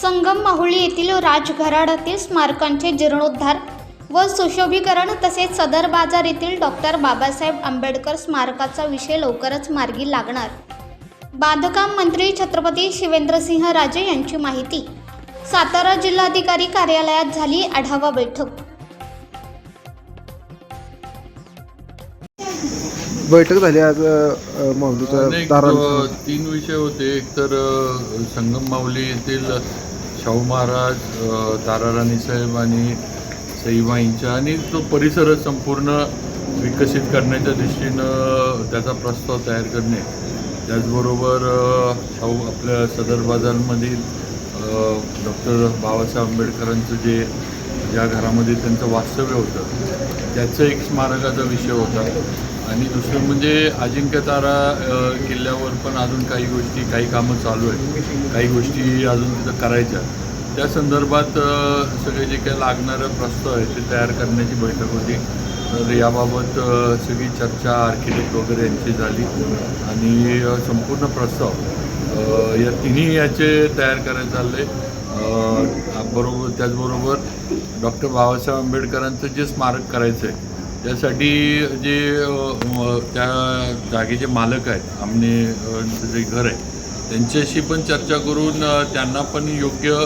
संगम माहुली येथील राजघराण्यातील स्मारकांचे जीर्णोद्धार व सुशोभीकरण तसेच सदर बाजार येथील डॉक्टर बाबासाहेब आंबेडकर स्मारकाचा विषय लवकरच मार्गी लागणार। बांधकाम मंत्री छत्रपती शिवेंद्रसिंह राजे यांची माहिती। सातारा जिल्हाधिकारी कार्यालयात झाली आढावा बैठक। बैठक झाली आज माऊलीच्या तीन विषय होते। एक तर संगम माऊली येथील शाहू महाराज, ताराराणी साहेब आणि सईबाईंच्या आणि तो परिसर संपूर्ण विकसित करण्याच्या दृष्टीनं त्याचा प्रस्ताव तयार करणे, त्याचबरोबर शाहू आपल्या सदर बाजारमधील डॉक्टर बाबासाहेब आंबेडकरांचं जे ज्या घरामध्ये त्यांचं वास्तव्य होतं त्याचं एक स्मारकाचा विषय होता। आणि दुसरं म्हणजे अजिंक्यतारा किल्ल्यावर पण अजून काही कामं चालू आहेत, काही गोष्टी अजून तिथं करायच्या, त्या संदर्भात सगळे जे काही लागणारं प्रस्ताव आहे ते तयार करण्याची बैठक होती। तर याबाबत सगळी चर्चा आर्किटेक्ट वगैरे यांची झाली आणि संपूर्ण प्रस्ताव या तिन्ही याचे तयार करायचे चालले। त्याचबरोबर डॉक्टर बाबासाहेब आंबेडकरांचं जे स्मारक करायचं आहे त्यासाठी जे त्या जागेचे मालक आहेत, आमने जे घर आहे त्यांच्याशी पण चर्चा करून त्यांना पण योग्य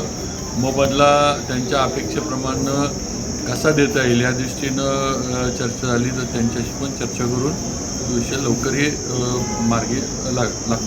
मोबदला त्यांच्या अपेक्षेप्रमाणे कसा देता येईल या दृष्टीनं चर्चा झाली। तर त्यांच्याशी पण चर्चा करून विषय लवकर हे मार्गी लागतो।